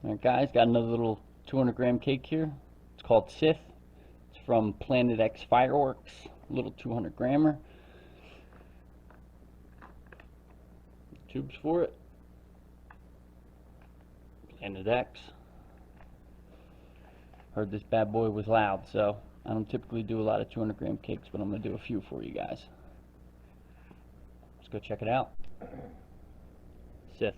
Alright guys, got another little 200 gram cake here. It's called Sith. It's from Planet X Fireworks. Little 200 grammer. Tubes for it. Planet X. Heard this bad boy was loud, so I don't typically do a lot of 200 gram cakes, but I'm going to do a few for you guys. Let's go check it out. Sith.